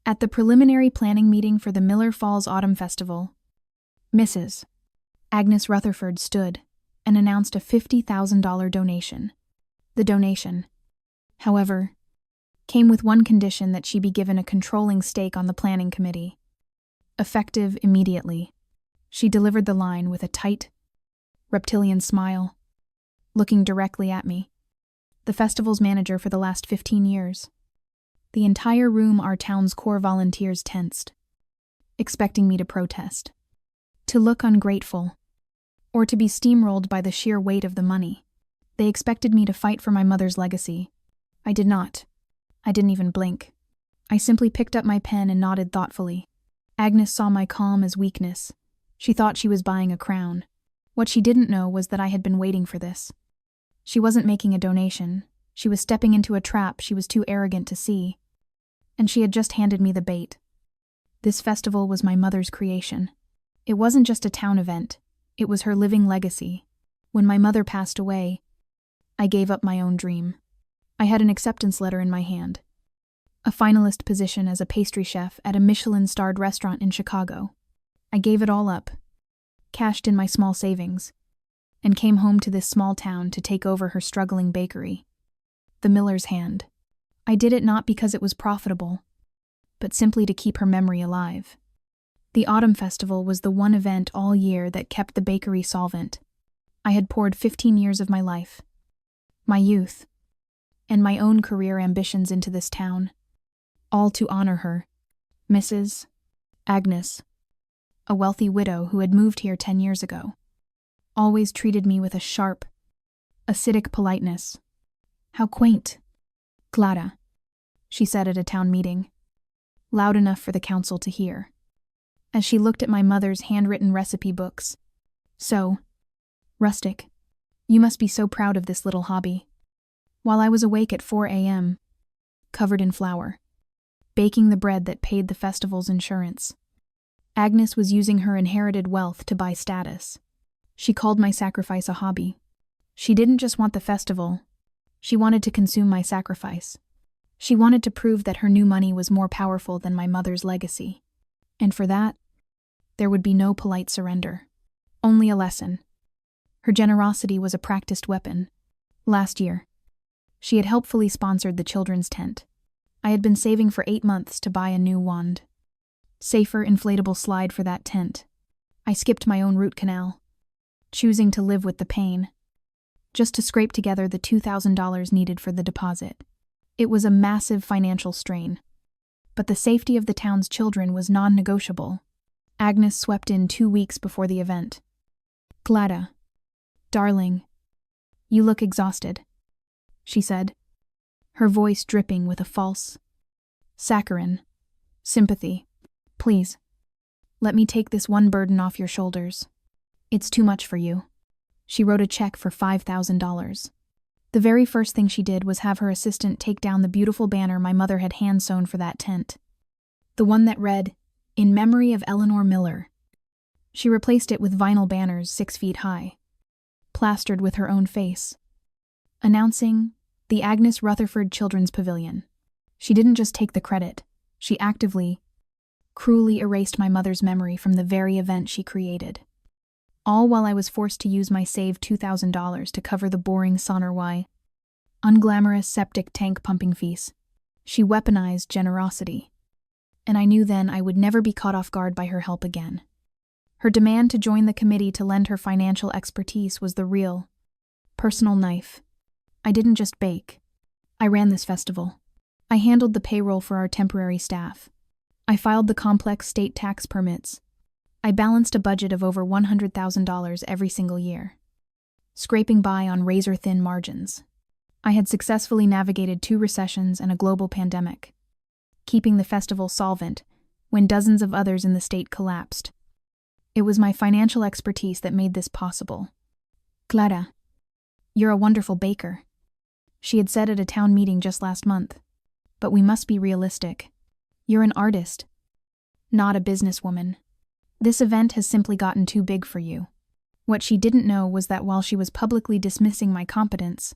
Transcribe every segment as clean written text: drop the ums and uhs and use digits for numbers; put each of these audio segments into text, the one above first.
At the preliminary planning meeting for the Miller Falls Autumn Festival, Mrs. Agnes Rutherford stood and announced a $50,000 donation. The donation, however, came with one condition: that she be given a controlling stake on the planning committee. Effective immediately, she delivered the line with a tight, reptilian smile, looking directly at me, the festival's manager for the last 15 years. The entire room, our town's core volunteers, tensed, expecting me to protest, to look ungrateful, or to be steamrolled by the sheer weight of the money. They expected me to fight for my mother's legacy. I did not. I didn't even blink. I simply picked up my pen and nodded thoughtfully. Agnes saw my calm as weakness. She thought she was buying a crown. What she didn't know was that I had been waiting for this. She wasn't making a donation. She was stepping into a trap she was too arrogant to see. And she had just handed me the bait. This festival was my mother's creation. It wasn't just a town event. It was her living legacy. When my mother passed away, I gave up my own dream. I had an acceptance letter in my hand, a finalist position as a pastry chef at a Michelin-starred restaurant in Chicago. I gave it all up, cashed in my small savings, and came home to this small town to take over her struggling bakery, the Miller's Hand. I did it not because it was profitable, but simply to keep her memory alive. The Autumn Festival was the one event all year that kept the bakery solvent. I had poured 15 years of my life, my youth, and my own career ambitions into this town, all to honor her, Mrs. Agnes, a wealthy widow who had moved here 10 years ago. Always treated me with a sharp, acidic politeness. How quaint. Clara, she said at a town meeting, loud enough for the council to hear, as she looked at my mother's handwritten recipe books. So rustic. You must be so proud of this little hobby. While I was awake at 4 a.m., covered in flour, baking the bread that paid the festival's insurance, Agnes was using her inherited wealth to buy status. She called my sacrifice a hobby. She didn't just want the festival. She wanted to consume my sacrifice. She wanted to prove that her new money was more powerful than my mother's legacy. And for that, there would be no polite surrender. Only a lesson. Her generosity was a practiced weapon. Last year, she had helpfully sponsored the children's tent. I had been saving for 8 months to buy a new wand. Safer inflatable slide for that tent. I skipped my own root canal, choosing to live with the pain, just to scrape together the $2,000 needed for the deposit. It was a massive financial strain, but the safety of the town's children was non-negotiable. Agnes swept in 2 weeks before the event. Clara, darling, you look exhausted, she said, her voice dripping with a false, saccharine sympathy. Please, let me take this one burden off your shoulders. It's too much for you. She wrote a check for $5,000. The very first thing she did was have her assistant take down the beautiful banner my mother had hand-sewn for that tent. The one that read, "In memory of Eleanor Miller." She replaced it with vinyl banners 6 feet high, plastered with her own face, announcing the Agnes Rutherford Children's Pavilion. She didn't just take the credit. She actively, cruelly erased my mother's memory from the very event she created. All while I was forced to use my saved $2,000 to cover the boring Sonarwai, unglamorous septic tank pumping fees. She weaponized generosity, and I knew then I would never be caught off guard by her help again. Her demand to join the committee to lend her financial expertise was the real, personal knife. I didn't just bake. I ran this festival. I handled the payroll for our temporary staff. I filed the complex state tax permits. I balanced a budget of over $100,000 every single year, scraping by on razor-thin margins. I had successfully navigated 2 recessions and a global pandemic, keeping the festival solvent when dozens of others in the state collapsed. It was my financial expertise that made this possible. Clara, you're a wonderful baker, she had said at a town meeting just last month. But we must be realistic. You're an artist, not a businesswoman. This event has simply gotten too big for you. What she didn't know was that while she was publicly dismissing my competence,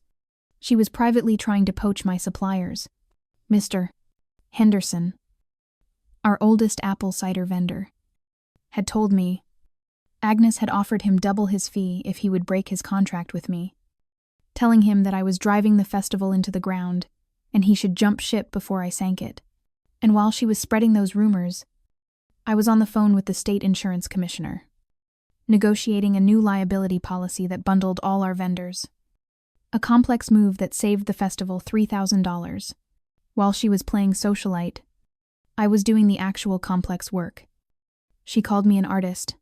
she was privately trying to poach my suppliers. Mr. Henderson, our oldest apple cider vendor, had told me Agnes had offered him double his fee if he would break his contract with me, telling him that I was driving the festival into the ground and he should jump ship before I sank it. And while she was spreading those rumors, I was on the phone with the state insurance commissioner, negotiating a new liability policy that bundled all our vendors. A complex move that saved the festival $3,000. While she was playing socialite, I was doing the actual complex work. She called me an artist.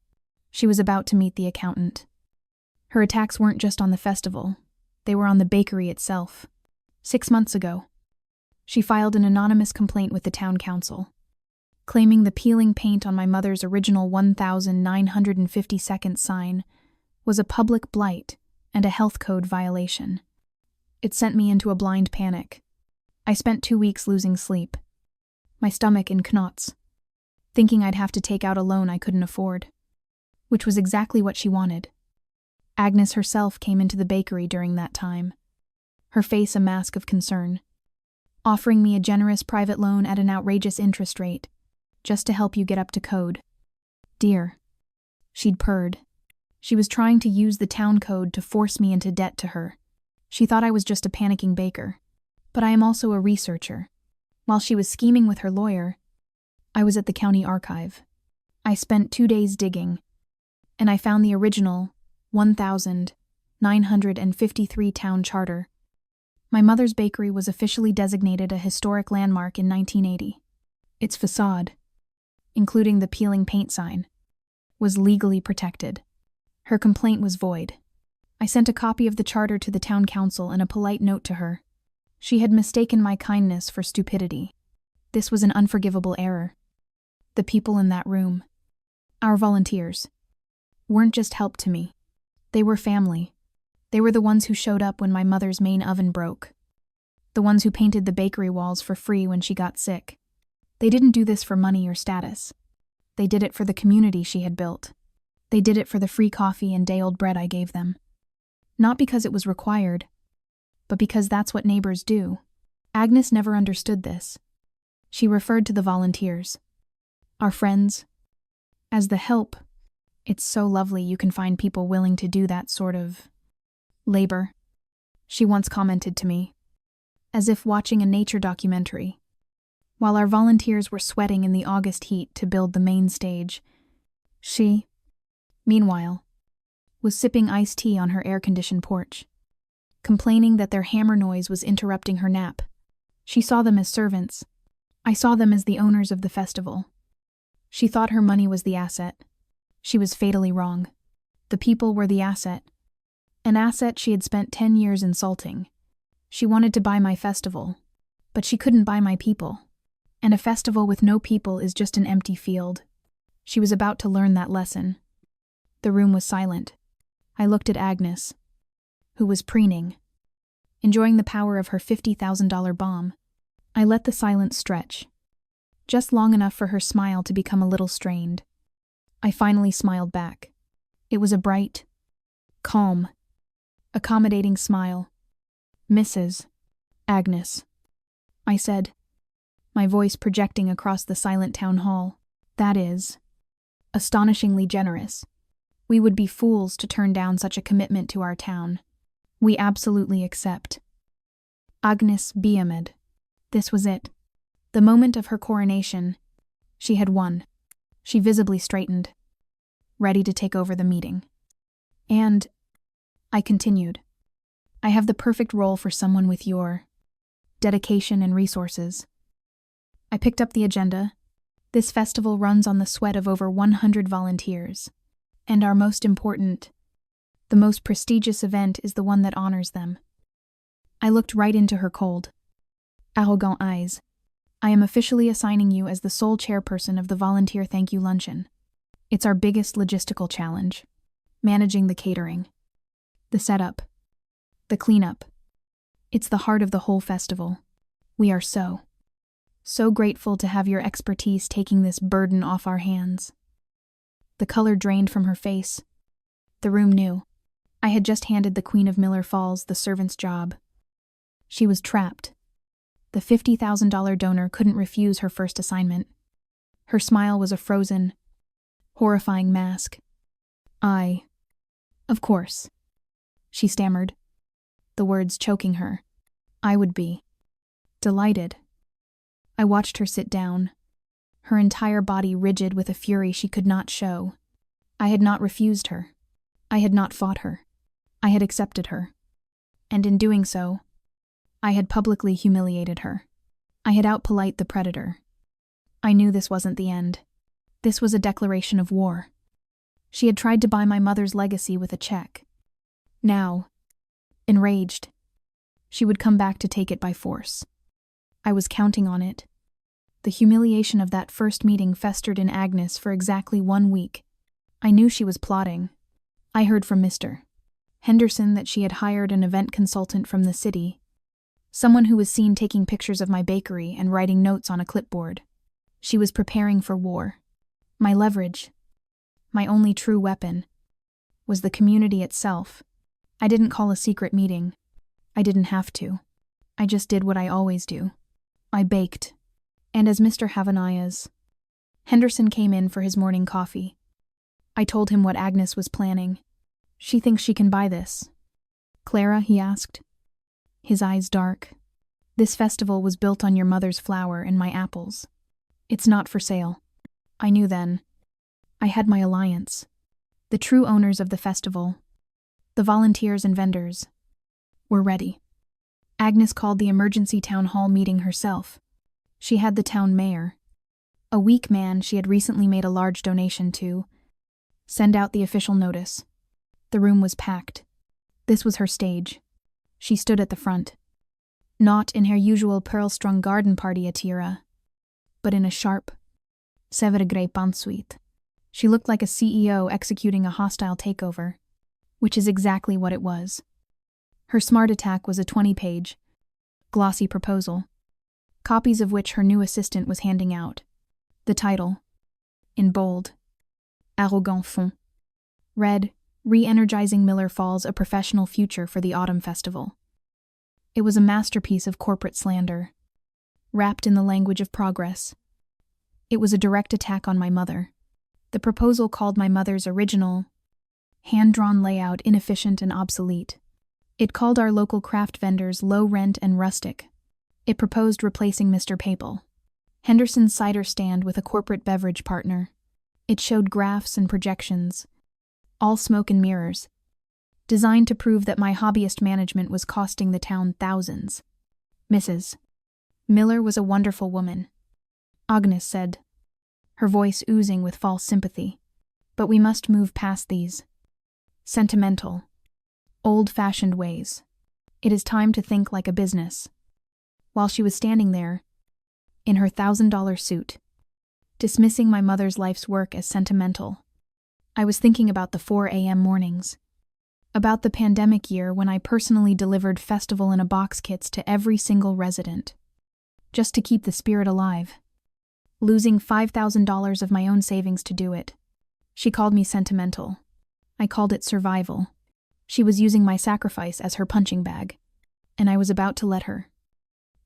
She was about to meet the accountant. Her attacks weren't just on the festival, they were on the bakery itself. 6 months ago, she filed an anonymous complaint with the town council, claiming the peeling paint on my mother's original 1,952nd sign was a public blight and a health code violation. It sent me into a blind panic. I spent 2 weeks losing sleep, my stomach in knots, thinking I'd have to take out a loan I couldn't afford, which was exactly what she wanted. Agnes herself came into the bakery during that time, her face a mask of concern, offering me a generous private loan at an outrageous interest rate, just to help you get up to code. Dear, she'd purred. She was trying to use the town code to force me into debt to her. She thought I was just a panicking baker, but I am also a researcher. While she was scheming with her lawyer, I was at the county archive. I spent 2 days digging, and I found the original 1,953 town charter. My mother's bakery was officially designated a historic landmark in 1980. Its facade, including the peeling paint sign, was legally protected. Her complaint was void. I sent a copy of the charter to the town council and a polite note to her. She had mistaken my kindness for stupidity. This was an unforgivable error. The people in that room, our volunteers, weren't just help to me. They were family. They were the ones who showed up when my mother's main oven broke. The ones who painted the bakery walls for free when she got sick. They didn't do this for money or status. They did it for the community she had built. They did it for the free coffee and day-old bread I gave them. Not because it was required, but because that's what neighbors do. Agnes never understood this. She referred to the volunteers, our friends, as the help. It's so lovely you can find people willing to do that sort of labor, she once commented to me, as if watching a nature documentary. While our volunteers were sweating in the August heat to build the main stage, she, meanwhile, was sipping iced tea on her air-conditioned porch, complaining that their hammer noise was interrupting her nap. She saw them as servants. I saw them as the owners of the festival. She thought her money was the asset. She was fatally wrong. The people were the asset. An asset she had spent 10 years insulting. She wanted to buy my festival, but she couldn't buy my people. And a festival with no people is just an empty field. She was about to learn that lesson. The room was silent. I looked at Agnes, who was preening, enjoying the power of her $50,000 bomb. I let the silence stretch, just long enough for her smile to become a little strained. I finally smiled back. It was a bright, calm, accommodating smile. Mrs. Agnes, I said, my voice projecting across the silent town hall. That is astonishingly generous. We would be fools to turn down such a commitment to our town. We absolutely accept. Agnes beamed. This was it. The moment of her coronation. She had won. She visibly straightened, ready to take over the meeting. And, I continued, I have the perfect role for someone with your dedication and resources. I picked up the agenda. This festival runs on the sweat of over 100 volunteers. And our most important, the most prestigious event is the one that honors them. I looked right into her cold, arrogant eyes. I am officially assigning you as the sole chairperson of the Volunteer Thank You Luncheon. It's our biggest logistical challenge. Managing the catering, the setup, the cleanup. It's the heart of the whole festival. We are so grateful to have your expertise taking this burden off our hands. The color drained from her face. The room knew. I had just handed the Queen of Miller Falls the servant's job. She was trapped. The $50,000 donor couldn't refuse her first assignment. Her smile was a frozen, horrifying mask. Of course, she stammered, the words choking her. I would be delighted. I watched her sit down, her entire body rigid with a fury she could not show. I had not refused her. I had not fought her. I had accepted her. And in doing so, I had publicly humiliated her. I had outpolite the predator. I knew this wasn't the end. This was a declaration of war. She had tried to buy my mother's legacy with a check. Now, enraged, she would come back to take it by force. I was counting on it. The humiliation of that first meeting festered in Agnes for exactly 1 week. I knew she was plotting. I heard from Mr. Henderson that she had hired an event consultant from the city, someone who was seen taking pictures of my bakery and writing notes on a clipboard. She was preparing for war. My leverage, my only true weapon, was the community itself. I didn't call a secret meeting. I didn't have to. I just did what I always do. I baked. And as Mr. Havanaya's, Henderson came in for his morning coffee. I told him what Agnes was planning. She thinks she can buy this. Clara, he asked, his eyes dark. This festival was built on your mother's flour and my apples. It's not for sale. I knew then. I had my alliance. The true owners of the festival, the volunteers and vendors, were ready. Agnes called the emergency town hall meeting herself. She had the town mayor, a weak man she had recently made a large donation to, send out the official notice. The room was packed. This was her stage. She stood at the front. Not in her usual pearl-strung garden party attire, but in a sharp, sevre grey pantsuit. She looked like a CEO executing a hostile takeover, which is exactly what it was. Her smart attack was a 20-page, glossy proposal, copies of which her new assistant was handing out. The title, in bold, Arrogant Fond, read, Re-energizing Miller Falls, a professional future for the Autumn Festival. It was a masterpiece of corporate slander, wrapped in the language of progress. It was a direct attack on my mother. The proposal called my mother's original, hand-drawn layout inefficient and obsolete. It called our local craft vendors low rent and rustic. It proposed replacing Mr. Papal, Henderson's cider stand, with a corporate beverage partner. It showed graphs and projections, all smoke and mirrors, designed to prove that my hobbyist management was costing the town thousands. Mrs. Miller was a wonderful woman, Agnes said, her voice oozing with false sympathy. But we must move past these sentimental, old-fashioned ways. It is time to think like a business. While she was standing there, in her $1,000 suit, dismissing my mother's life's work as sentimental, I was thinking about the 4 a.m. mornings, about the pandemic year when I personally delivered festival-in-a-box kits to every single resident, just to keep the spirit alive, losing $5,000 of my own savings to do it. She called me sentimental. I called it survival. She was using my sacrifice as her punching bag, and I was about to let her.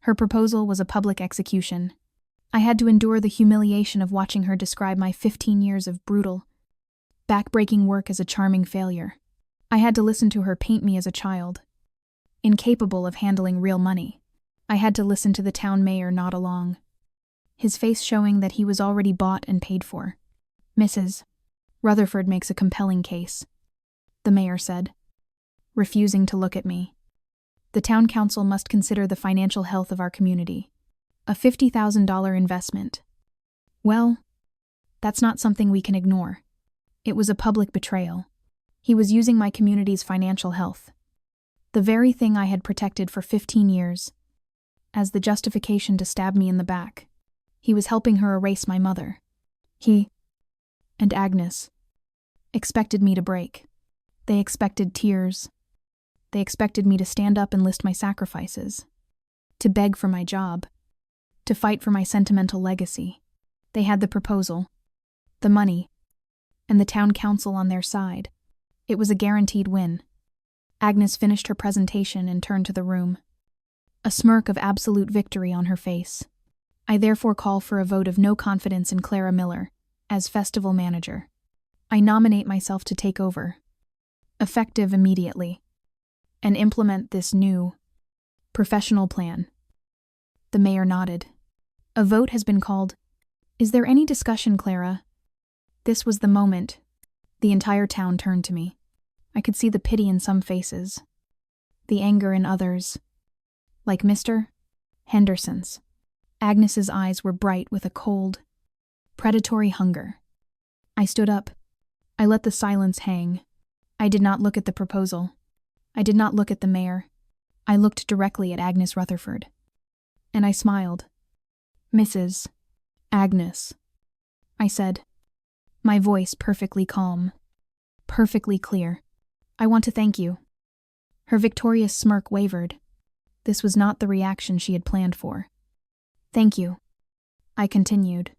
Her proposal was a public execution. I had to endure the humiliation of watching her describe my 15 years of brutal, back-breaking work as a charming failure. I had to listen to her paint me as a child, incapable of handling real money. I had to listen to the town mayor nod along, his face showing that he was already bought and paid for. Mrs. Rutherford makes a compelling case, the mayor said, refusing to look at me. The town council must consider the financial health of our community. A $50,000 investment. Well, that's not something we can ignore. It was a public betrayal. He was using my community's financial health, the very thing I had protected for 15 years, as the justification to stab me in the back. He was helping her erase my mother. He and Agnes expected me to break. They expected tears. They expected me to stand up and list my sacrifices, to beg for my job, to fight for my sentimental legacy. They had the proposal, the money, and the town council on their side. It was a guaranteed win. Agnes finished her presentation and turned to the room, a smirk of absolute victory on her face. I therefore call for a vote of no confidence in Clara Miller as festival manager. I nominate myself to take over, effective immediately, and implement this new, professional plan." The mayor nodded. "A vote has been called. Is there any discussion, Clara?" This was the moment. The entire town turned to me. I could see the pity in some faces, the anger in others. Like Mr. Henderson's, Agnes's eyes were bright with a cold, predatory hunger. I stood up. I let the silence hang. I did not look at the proposal. I did not look at the mayor. I looked directly at Agnes Rutherford. And I smiled. "Mrs. Agnes," I said, my voice perfectly calm, perfectly clear. "I want to thank you." Her victorious smirk wavered. This was not the reaction she had planned for. "Thank you," I continued,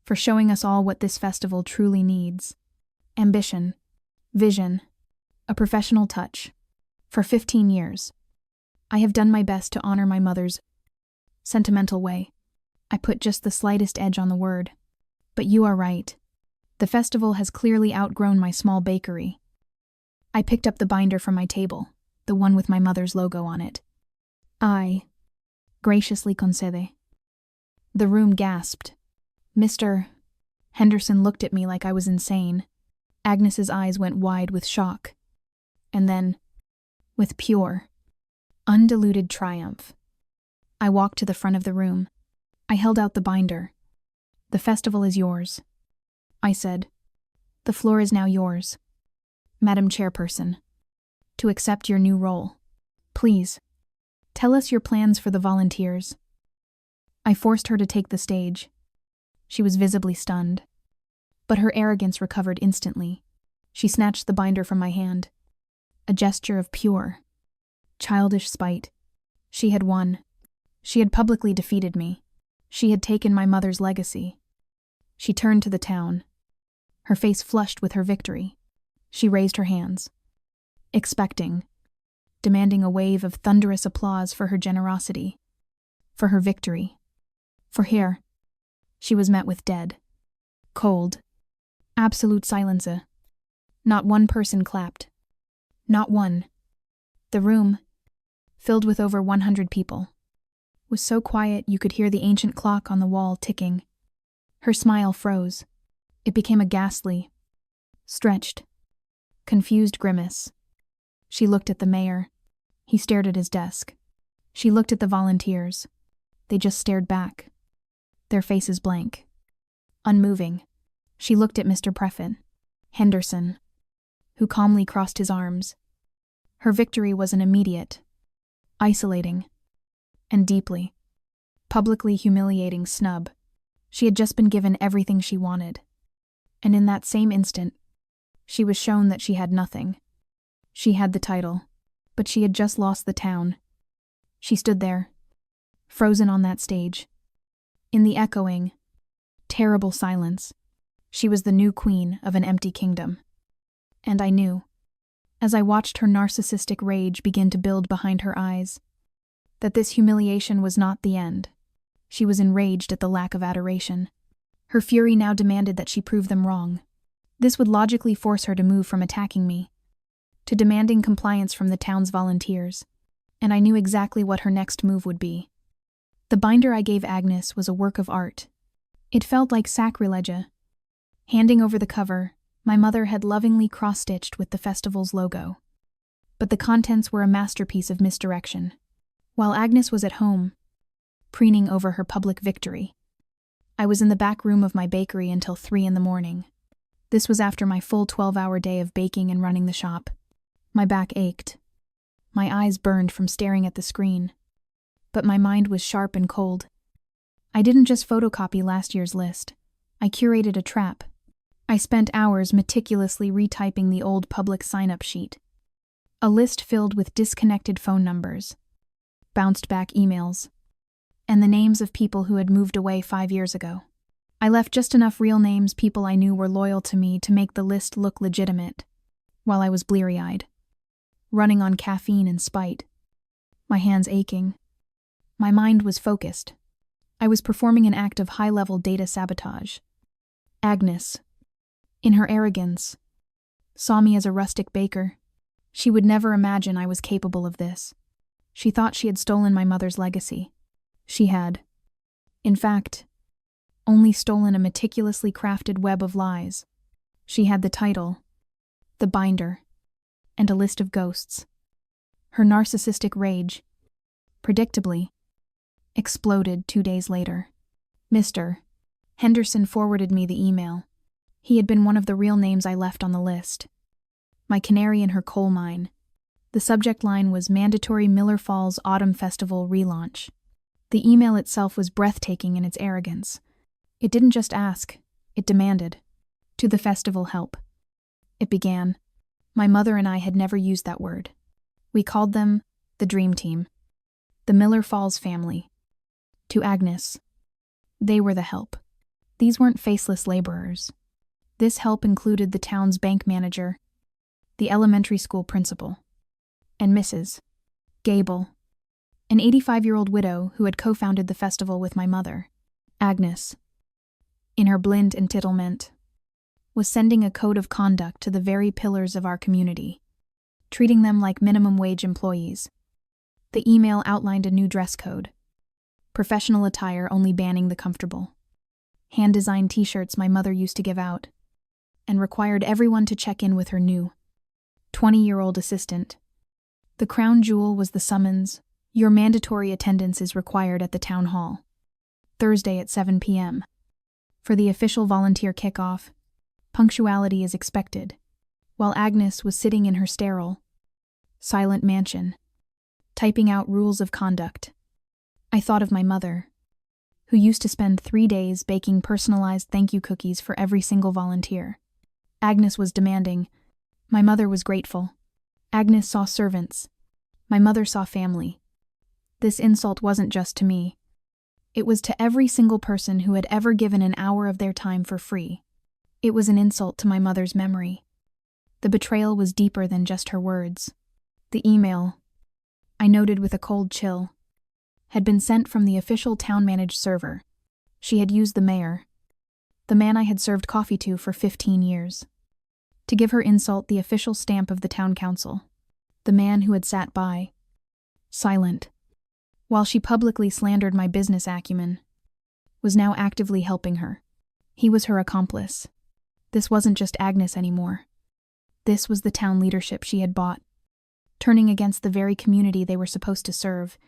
"for showing us all what this festival truly needs. Ambition, vision, a professional touch. For 15 years, I have done my best to honor my mother's sentimental way. I put just the slightest edge on the word. But you are right. The festival has clearly outgrown my small bakery." I picked up the binder from my table, the one with my mother's logo on it. "I graciously concede." The room gasped. Mr. Henderson looked at me like I was insane. Agnes's eyes went wide with shock. And then, with pure, undiluted triumph, I walked to the front of the room. I held out the binder. "The festival is yours," I said. "The floor is now yours, Madam Chairperson, to accept your new role. Please, tell us your plans for the volunteers." I forced her to take the stage. She was visibly stunned. But her arrogance recovered instantly. She snatched the binder from my hand. A gesture of pure, childish spite. She had won. She had publicly defeated me. She had taken my mother's legacy. She turned to the town, her face flushed with her victory. She raised her hands, expecting, demanding a wave of thunderous applause for her generosity, for her victory. For here, she was met with dead, cold, absolute silence. Not one person clapped. Not one. The room, filled with over 100 people, was so quiet you could hear the ancient clock on the wall ticking. Her smile froze. It became a ghastly, stretched, confused grimace. She looked at the mayor. He stared at his desk. She looked at the volunteers. They just stared back, their faces blank, unmoving. She looked at Mr. Prefett, Henderson, who calmly crossed his arms. Her victory was an immediate, isolating, and deeply, publicly humiliating snub. She had just been given everything she wanted. And in that same instant, she was shown that she had nothing. She had the title, but she had just lost the town. She stood there, frozen on that stage. In the echoing, terrible silence, she was the new queen of an empty kingdom. And I knew, as I watched her narcissistic rage begin to build behind her eyes, that this humiliation was not the end. She was enraged at the lack of adoration. Her fury now demanded that she prove them wrong. This would logically force her to move from attacking me to demanding compliance from the town's volunteers, and I knew exactly what her next move would be. The binder I gave Agnes was a work of art. It felt like sacrilege. Handing over the cover, my mother had lovingly cross-stitched with the festival's logo. But the contents were a masterpiece of misdirection. While Agnes was at home, preening over her public victory, I was in the back room of my bakery until 3 a.m. This was after my full 12-hour day of baking and running the shop. My back ached. My eyes burned from staring at the screen. But my mind was sharp and cold. I didn't just photocopy last year's list. I curated a trap. I spent hours meticulously retyping the old public sign-up sheet. A list filled with disconnected phone numbers, bounced back emails, and the names of people who had moved away 5 years ago. I left just enough real names people I knew were loyal to me to make the list look legitimate, while I was bleary-eyed, running on caffeine and spite, my hands aching. My mind was focused, I was performing an act of high-level data sabotage. Agnes, in her arrogance, saw me as a rustic baker. She would never imagine I was capable of this. She thought she had stolen my mother's legacy. She had, in fact, only stolen a meticulously crafted web of lies. She had the title, the binder, and a list of ghosts. Her narcissistic rage, predictably, exploded 2 days later. Mr. Henderson forwarded me the email. He had been one of the real names I left on the list. My canary in her coal mine. The subject line was Mandatory Miller Falls Autumn Festival Relaunch. The email itself was breathtaking in its arrogance. It didn't just ask, it demanded. To the festival help. It began. My mother and I had never used that word. We called them the Dream Team. The Miller Falls family. To Agnes, they were the help. These weren't faceless laborers. This help included the town's bank manager, the elementary school principal, and Mrs. Gable, an 85-year-old widow who had co-founded the festival with my mother. Agnes, in her blind entitlement, was sending a code of conduct to the very pillars of our community, treating them like minimum wage employees. The email outlined a new dress code. Professional attire only banning the comfortable. Hand-designed t-shirts my mother used to give out, and required everyone to check in with her new 20-year-old assistant. The crown jewel was the summons, "Your mandatory attendance is required at the town hall. Thursday at 7 p.m. For the official volunteer kickoff, punctuality is expected." While Agnes was sitting in her sterile, silent mansion, typing out rules of conduct, I thought of my mother, who used to spend 3 days baking personalized thank you cookies for every single volunteer. Agnes was demanding. My mother was grateful. Agnes saw servants. My mother saw family. This insult wasn't just to me. It was to every single person who had ever given an hour of their time for free. It was an insult to my mother's memory. The betrayal was deeper than just her words. The email, I noted with a cold chill, had been sent from the official town-managed server. She had used the mayor, the man I had served coffee to for 15 years, to give her insult the official stamp of the town council. The man who had sat by, silent, while she publicly slandered my business acumen, was now actively helping her. He was her accomplice. This wasn't just Agnes anymore. This was the town leadership she had bought, turning against the very community they were supposed to serve.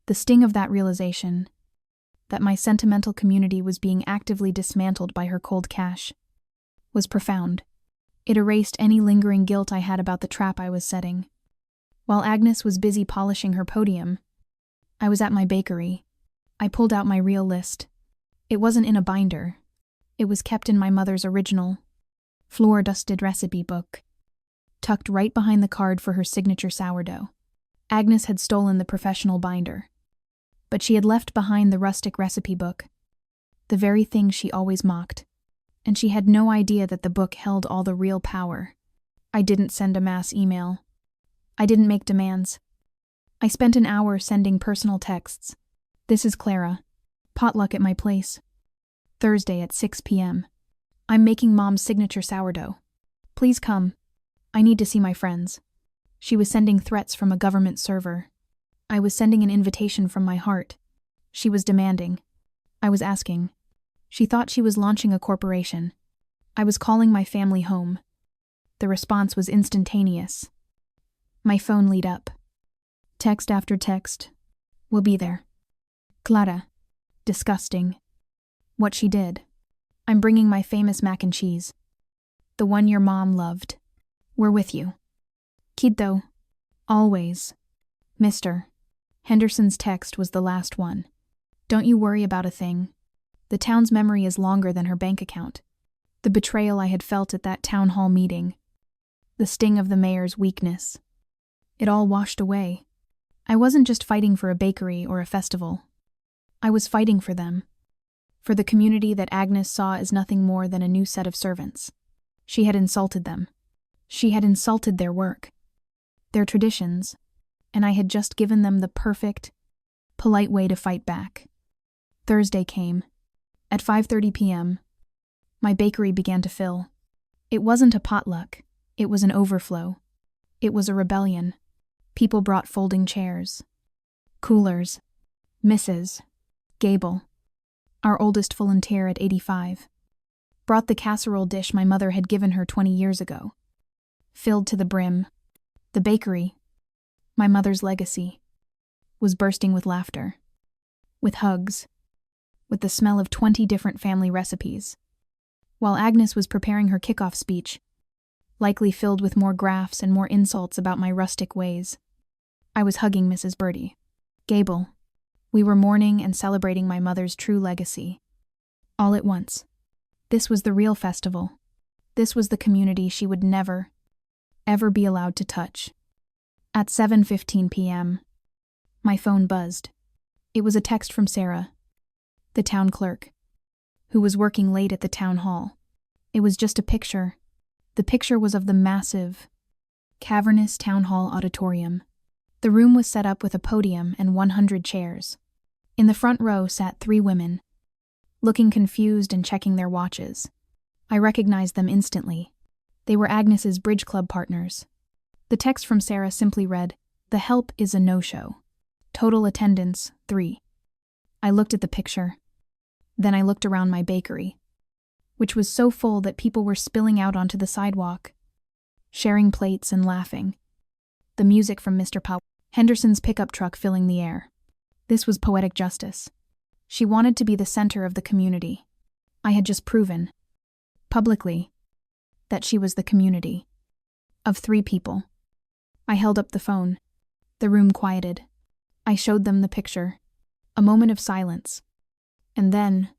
The sting of that realization, that my sentimental community was being actively dismantled by her cold cash, was profound. It erased any lingering guilt I had about the trap I was setting. While Agnes was busy polishing her podium, I was at my bakery. I pulled out my real list. It wasn't in a binder. It was kept in my mother's original, floor-dusted recipe book, tucked right behind the card for her signature sourdough. Agnes had stolen the professional binder, but she had left behind the rustic recipe book, the very thing she always mocked, and she had no idea that the book held all the real power. I didn't send a mass email. I didn't make demands. I spent an hour sending personal texts. This is Clara. Potluck at my place. Thursday at 6 p.m. I'm making Mom's signature sourdough. Please come. I need to see my friends. She was sending threats from a government server. I was sending an invitation from my heart. She was demanding. I was asking. She thought she was launching a corporation. I was calling my family home. The response was instantaneous. My phone lit up. Text after text. We'll be there. Clara. Disgusting. What she did. I'm bringing my famous mac and cheese. The one your mom loved. We're with you. Kiddo. Always. Mr. Henderson's text was the last one. Don't you worry about a thing. The town's memory is longer than her bank account. The betrayal I had felt at that town hall meeting. The sting of the mayor's weakness. It all washed away. I wasn't just fighting for a bakery or a festival. I was fighting for them. For the community that Agnes saw as nothing more than a new set of servants. She had insulted them. She had insulted their work, their traditions, and I had just given them the perfect, polite way to fight back. Thursday came. At 5:30 p.m., my bakery began to fill. It wasn't a potluck. It was an overflow. It was a rebellion. People brought folding chairs, coolers. Mrs. Gable, our oldest volunteer at 85, brought the casserole dish my mother had given her 20 years ago. Filled to the brim, the bakery, my mother's legacy, was bursting with laughter, with hugs, with the smell of 20 different family recipes. While Agnes was preparing her kickoff speech, likely filled with more graphs and more insults about my rustic ways, I was hugging Mrs. Gable. We were mourning and celebrating my mother's true legacy. All at once. This was the real festival. This was the community she would never, ever be allowed to touch. At 7:15 p.m., my phone buzzed. It was a text from Sarah, the town clerk, who was working late at the town hall. It was just a picture. The picture was of the massive, cavernous town hall auditorium. The room was set up with a podium and 100 chairs. In the front row sat 3 women, looking confused and checking their watches. I recognized them instantly. They were Agnes's bridge club partners. The text from Sarah simply read, "The help is a no-show. Total attendance, 3. I looked at the picture. Then I looked around my bakery, which was so full that people were spilling out onto the sidewalk, sharing plates and laughing. The music from Mr. Henderson's pickup truck filling the air. This was poetic justice. She wanted to be the center of the community. I had just proven, publicly, that she was the community. Of 3 people. I held up the phone. The room quieted. I showed them the picture. A moment of silence. And then,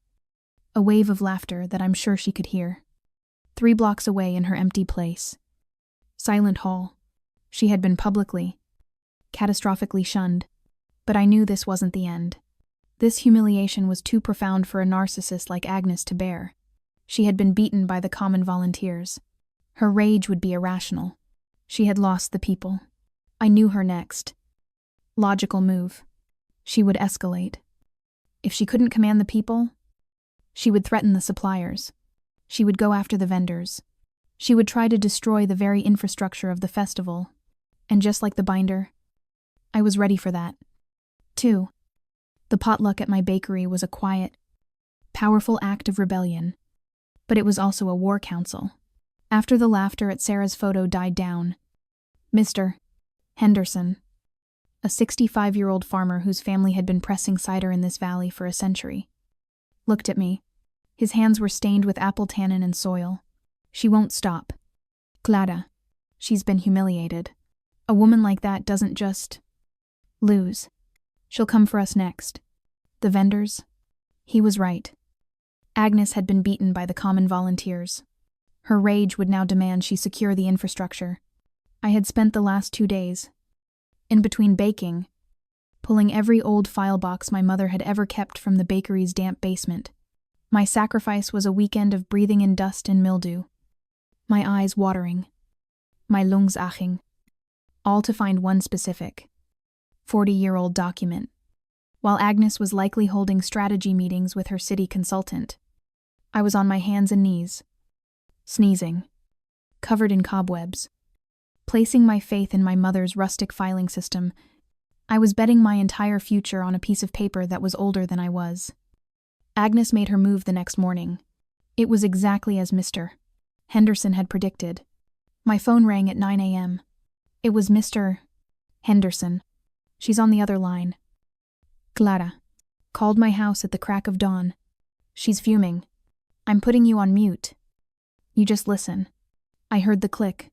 a wave of laughter that I'm sure she could hear. 3 blocks away in her empty place. Silent Hall. She had been publicly, catastrophically shunned. But I knew this wasn't the end. This humiliation was too profound for a narcissist like Agnes to bear. She had been beaten by the common volunteers. Her rage would be irrational. She had lost the people. I knew her next. Logical move. She would escalate. If she couldn't command the people, she would threaten the suppliers. She would go after the vendors. She would try to destroy the very infrastructure of the festival. And just like the binder, I was ready for that. 2. The potluck at my bakery was a quiet, powerful act of rebellion, but it was also a war council. After the laughter at Sarah's photo died down, Mr. Henderson, a 65-year-old farmer whose family had been pressing cider in this valley for a century, looked at me. His hands were stained with apple tannin and soil. "She won't stop. Clara, she's been humiliated. A woman like that doesn't just lose. She'll come for us next." The vendors? He was right. Agnes had been beaten by the common volunteers. Her rage would now demand she secure the infrastructure. I had spent the last 2 days, in between baking, pulling every old file box my mother had ever kept from the bakery's damp basement. My sacrifice was a weekend of breathing in dust and mildew, my eyes watering, my lungs aching, all to find one specific 40-year-old document. While Agnes was likely holding strategy meetings with her city consultant, I was on my hands and knees, sneezing, covered in cobwebs. Placing my faith in my mother's rustic filing system, I was betting my entire future on a piece of paper that was older than I was. Agnes made her move the next morning. It was exactly as Mr. Henderson had predicted. My phone rang at 9 a.m. It was Mr. Henderson. She's on the other line. Clara. Called my house at the crack of dawn. She's fuming. "I'm putting you on mute. You just listen." I heard the click,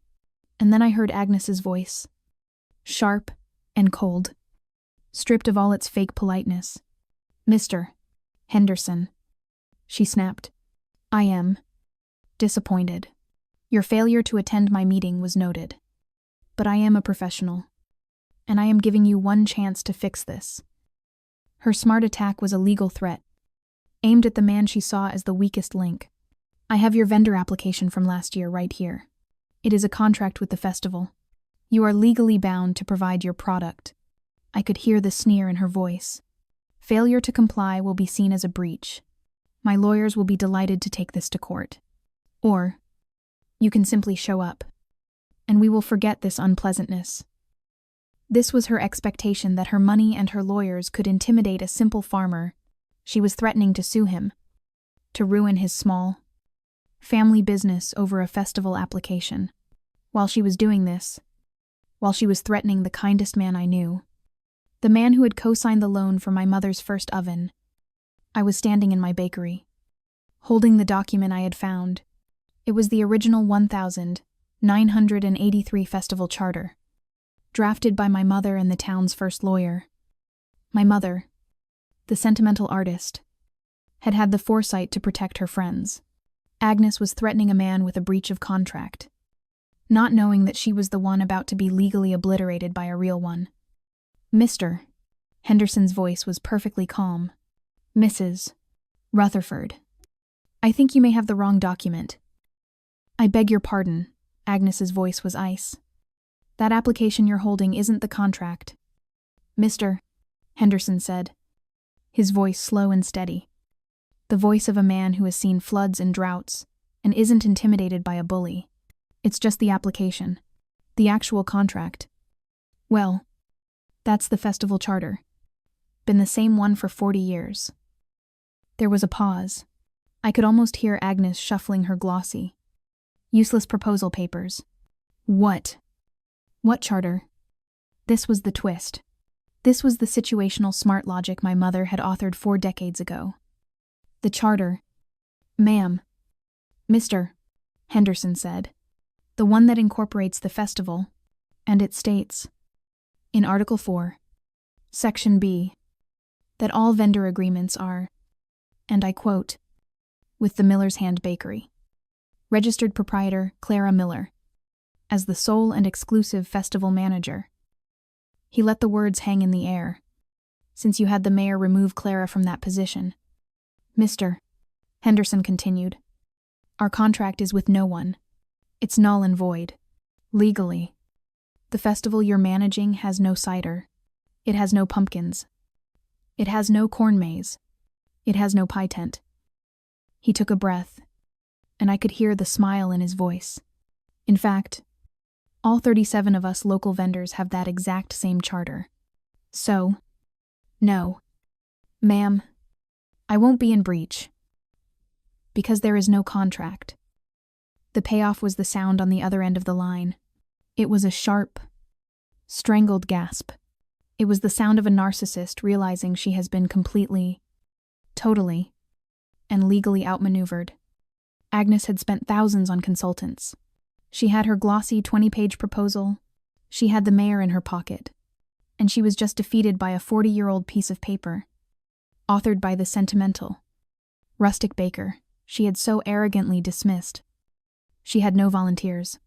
and then I heard Agnes's voice. Sharp and cold, stripped of all its fake politeness. "Mr. Henderson," she snapped. "I am disappointed. Your failure to attend my meeting was noted. But I am a professional, and I am giving you one chance to fix this." Her smart attack was a legal threat, aimed at the man she saw as the weakest link. "I have your vendor application from last year right here. It is a contract with the festival. You are legally bound to provide your product." I could hear the sneer in her voice. Failure to comply will be seen as a breach. My lawyers will be delighted to take this to court. Or, you can simply show up, and we will forget this unpleasantness. This was her expectation that her money and her lawyers could intimidate a simple farmer. She was threatening to sue him, to ruin his small family business over a festival application. While she was doing this, while she was threatening the kindest man I knew, the man who had co-signed the loan for my mother's first oven, I was standing in my bakery, holding the document I had found. It was the original 1983 festival charter, drafted by my mother and the town's first lawyer. My mother, the sentimental artist, had had the foresight to protect her friends. Agnes was threatening a man with a breach of contract, not knowing that she was the one about to be legally obliterated by a real one. Mr. Henderson's voice was perfectly calm. Mrs. Rutherford, I think you may have the wrong document. I beg your pardon. Agnes's voice was ice. That application you're holding isn't the contract. Mr. Henderson said, his voice slow and steady. The voice of a man who has seen floods and droughts and isn't intimidated by a bully. It's just the application. The actual contract. Well, that's the festival charter. Been the same one for 40 years. There was a pause. I could almost hear Agnes shuffling her glossy, useless proposal papers. What? What charter? This was the twist. This was the situational smart logic my mother had authored 4 decades ago. The charter. Ma'am. Mr. Henderson said. The one that incorporates the festival. And it states, in Article 4, Section B, that all vendor agreements are, and I quote, with the Miller's Hand Bakery, registered proprietor Clara Miller, as the sole and exclusive festival manager. He let the words hang in the air, since you had the mayor remove Clara from that position. Mr. Henderson continued, our contract is with no one. It's null and void. Legally. The festival you're managing has no cider. It has no pumpkins. It has no corn maze. It has no pie tent. He took a breath, and I could hear the smile in his voice. In fact, all 37 of us local vendors have that exact same charter. So, no. Ma'am, I won't be in breach. Because there is no contract. The payoff was the sound on the other end of the line. It was a sharp, strangled gasp. It was the sound of a narcissist realizing she has been completely, totally, and legally outmaneuvered. Agnes had spent thousands on consultants. She had her glossy 20-page proposal. She had the mayor in her pocket. And she was just defeated by a 40-year-old piece of paper, authored by the sentimental, rustic baker she had so arrogantly dismissed. She had no volunteers.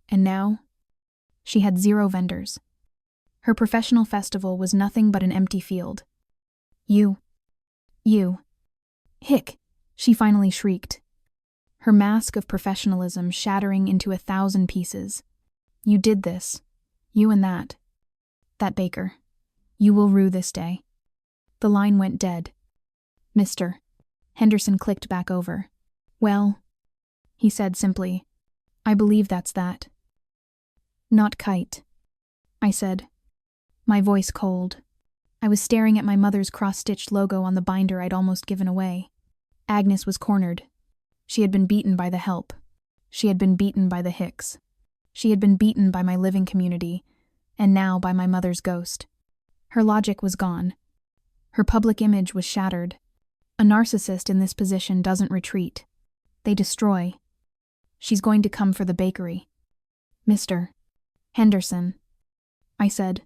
And now, she had 0 vendors. Her professional festival was nothing but an empty field. You. Hick, she finally shrieked, her mask of professionalism shattering into 1,000 pieces. You did this. You and that baker. You will rue this day. The line went dead. Mr. Henderson clicked back over. Well, he said simply, I believe that's that. Not kite, I said, my voice cold. I was staring at my mother's cross-stitched logo on the binder I'd almost given away. Agnes was cornered. She had been beaten by the help. She had been beaten by the Hicks. She had been beaten by my living community, and now by my mother's ghost. Her logic was gone. Her public image was shattered. A narcissist in this position doesn't retreat. They destroy. She's going to come for the bakery. Mr. Henderson, I said,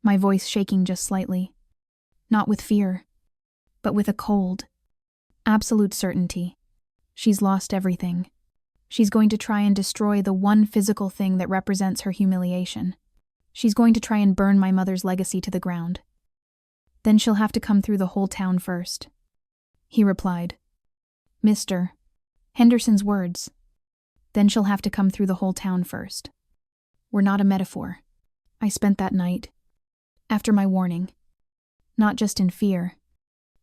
my voice shaking just slightly. Not with fear, but with a cold, absolute certainty. She's lost everything. She's going to try and destroy the one physical thing that represents her humiliation. She's going to try and burn my mother's legacy to the ground. Then she'll have to come through the whole town first. He replied. Mr. Henderson's words. Then she'll have to come through the whole town first. Were not a metaphor. I spent that night, after my warning, not just in fear,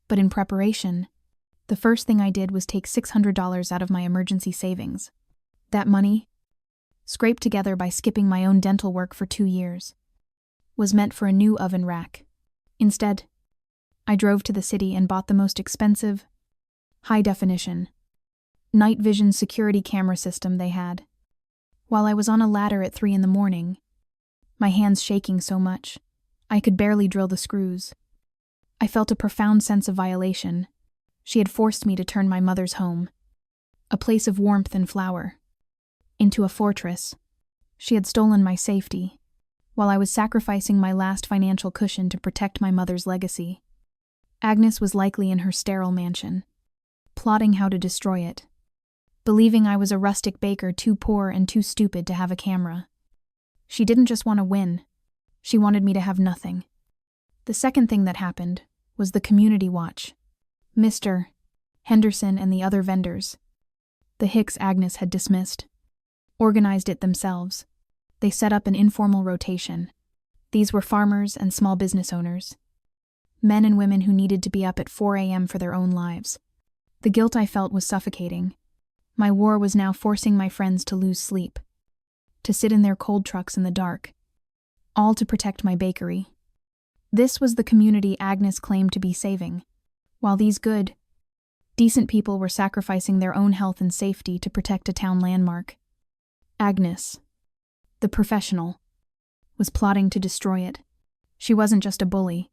But in preparation, the first thing I did was take $600 out of my emergency savings. That money, scraped together by skipping my own dental work for 2 years, was meant for a new oven rack. Instead, I drove to the city and bought the most expensive, high-definition, night vision security camera system they had. While I was on a ladder at 3 a.m, my hands shaking so much, I could barely drill the screws. I felt a profound sense of violation. She had forced me to turn my mother's home, a place of warmth and flower, into a fortress. She had stolen my safety, while I was sacrificing my last financial cushion to protect my mother's legacy. Agnes was likely in her sterile mansion, plotting how to destroy it, believing I was a rustic baker too poor and too stupid to have a camera. She didn't just want to win, she wanted me to have nothing. The second thing that happened was the community watch. Mr. Henderson and the other vendors, the Hicks Agnes had dismissed, organized it themselves. They set up an informal rotation. These were farmers and small business owners, men and women who needed to be up at 4 a.m. for their own lives. The guilt I felt was suffocating. My war was now forcing my friends to lose sleep, to sit in their cold trucks in the dark, all to protect my bakery. This was the community Agnes claimed to be saving, while these good, decent people were sacrificing their own health and safety to protect a town landmark. Agnes, the professional, was plotting to destroy it. She wasn't just a bully,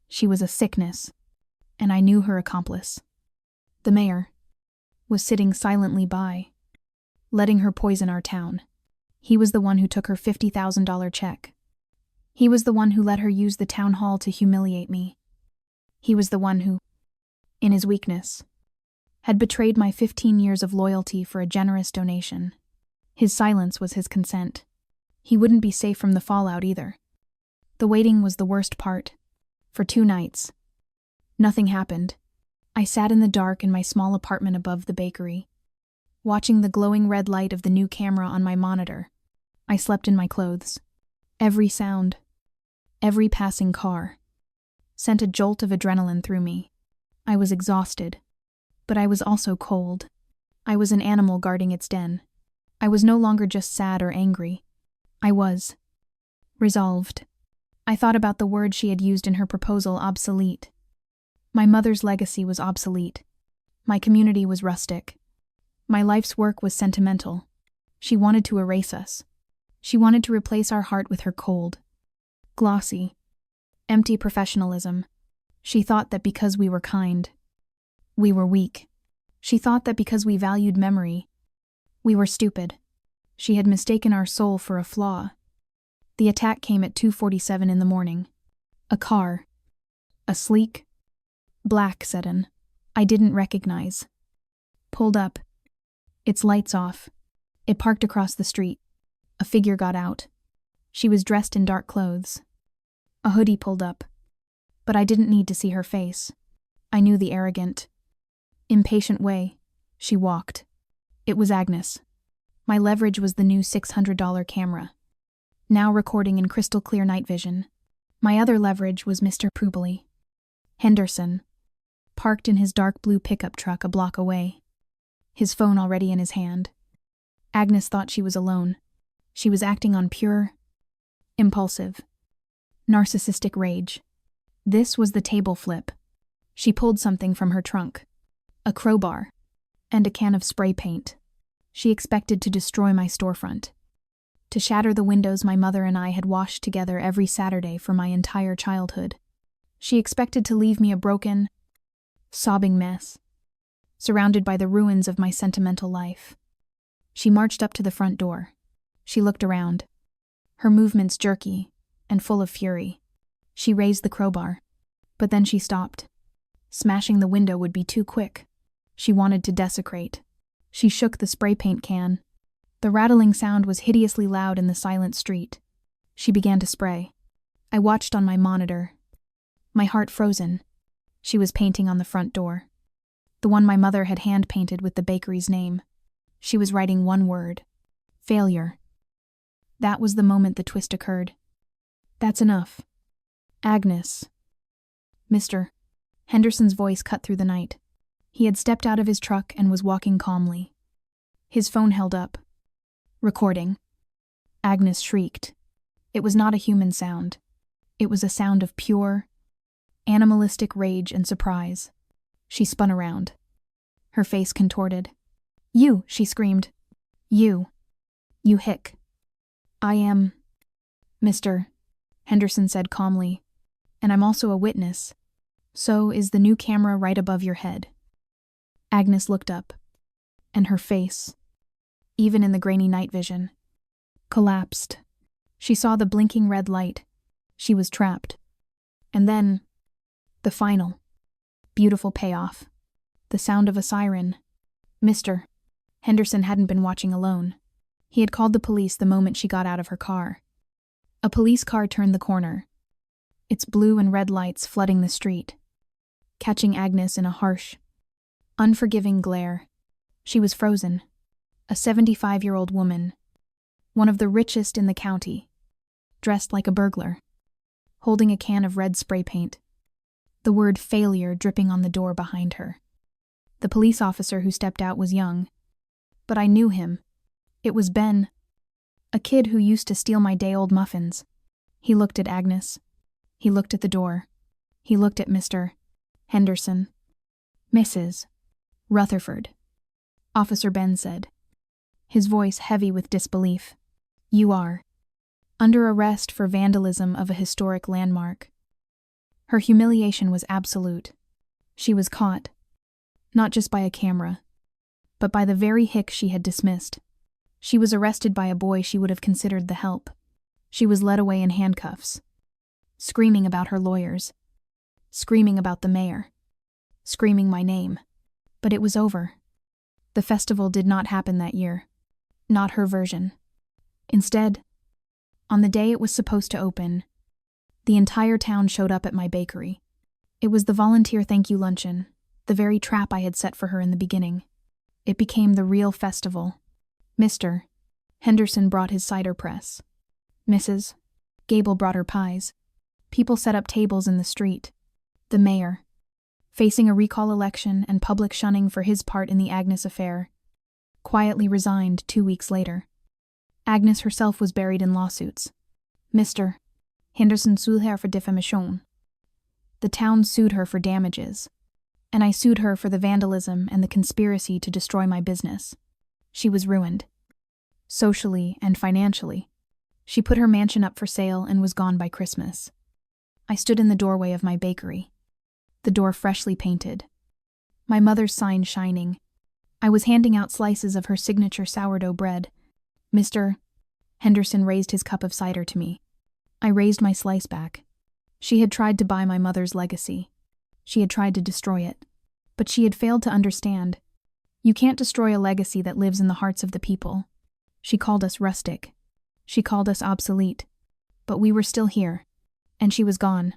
she was a sickness, and I knew her accomplice. The mayor was sitting silently by, letting her poison our town. He was the one who took her $50,000 check. He was the one who let her use the town hall to humiliate me. He was the one who, in his weakness, had betrayed my 15 years of loyalty for a generous donation. His silence was his consent. He wouldn't be safe from the fallout either. The waiting was the worst part. For 2 nights, nothing happened. I sat in the dark in my small apartment above the bakery, watching the glowing red light of the new camera on my monitor. I slept in my clothes. Every sound, every passing car, sent a jolt of adrenaline through me. I was exhausted, but I was also cold. I was an animal guarding its den. I was no longer just sad or angry. I was resolved. I thought about the word she had used in her proposal, obsolete. My mother's legacy was obsolete. My community was rustic. My life's work was sentimental. She wanted to erase us. She wanted to replace our heart with her cold, glossy, empty professionalism. She thought that because we were kind, we were weak. She thought that because we valued memory, we were stupid. She had mistaken our soul for a flaw. The attack came at 2:47 in the morning. A car, a sleek, black sedan I didn't recognize, pulled up, its lights off. It parked across the street. A figure got out. She was dressed in dark clothes. A hoodie pulled up. But I didn't need to see her face. I knew the arrogant, impatient way she walked. It was Agnes. My leverage was the new $600 camera, now recording in crystal clear night vision. My other leverage was Mr. Henderson, parked in his dark blue pickup truck a block away, his phone already in his hand. Agnes thought she was alone. She was acting on pure, impulsive, narcissistic rage. This was the table flip. She pulled something from her trunk, a crowbar, and a can of spray paint. She expected to destroy my storefront, to shatter the windows my mother and I had washed together every Saturday for my entire childhood. She expected to leave me a broken, sobbing mess, surrounded by the ruins of my sentimental life. She marched up to the front door. She looked around, her movements jerky and full of fury. She raised the crowbar, but then she stopped. Smashing the window would be too quick. She wanted to desecrate. She shook the spray paint can. The rattling sound was hideously loud in the silent street. She began to spray. I watched on my monitor, my heart frozen. She was painting on the front door, the one my mother had hand-painted with the bakery's name. She was writing one word: failure. That was the moment the twist occurred. That's enough. Agnes. Mr. Henderson's voice cut through the night. He had stepped out of his truck and was walking calmly. His phone held up. Recording. Agnes shrieked. It was not a human sound. It was a sound of pure, animalistic rage and surprise. She spun around. Her face contorted. "You," she screamed. "You. You hick." "I am Mr. Henderson said calmly. "And I'm also a witness. So is the new camera right above your head." Agnes looked up, and her face, even in the grainy night vision, collapsed. She saw the blinking red light. She was trapped. And then, the final, beautiful payoff. The sound of a siren. Mr. Henderson hadn't been watching alone. He had called the police the moment she got out of her car. A police car turned the corner, its blue and red lights flooding the street, catching Agnes in a harsh, unforgiving glare. She was frozen. A 75-year-old woman, one of the richest in the county, dressed like a burglar, holding a can of red spray paint, the word failure dripping on the door behind her. The police officer who stepped out was young, but I knew him. It was Ben, a kid who used to steal my day-old muffins. He looked at Agnes. He looked at the door. He looked at Mr. Henderson. "Mrs. Rutherford," Officer Ben said, his voice heavy with disbelief. "You are under arrest for vandalism of a historic landmark." Her humiliation was absolute. She was caught, not just by a camera, but by the very hick she had dismissed. She was arrested by a boy she would have considered the help. She was led away in handcuffs, screaming about her lawyers, screaming about the mayor, screaming my name. But it was over. The festival did not happen that year. Not her version. Instead, on the day it was supposed to open, the entire town showed up at my bakery. It was the volunteer thank you luncheon, the very trap I had set for her in the beginning. It became the real festival. Mr. Henderson brought his cider press. Mrs. Gable brought her pies. People set up tables in the street. The mayor, facing a recall election and public shunning for his part in the Agnes affair, quietly resigned 2 weeks later. Agnes herself was buried in lawsuits. Mr. Henderson sued her for defamation. The town sued her for damages, and I sued her for the vandalism and the conspiracy to destroy my business. She was ruined, socially and financially. She put her mansion up for sale and was gone by Christmas. I stood in the doorway of my bakery, the door freshly painted, my mother's sign shining. I was handing out slices of her signature sourdough bread. Mr. Henderson raised his cup of cider to me. I raised my slice back. She had tried to buy my mother's legacy. She had tried to destroy it. But she had failed to understand. You can't destroy a legacy that lives in the hearts of the people. She called us rustic. She called us obsolete. But we were still here. And she was gone.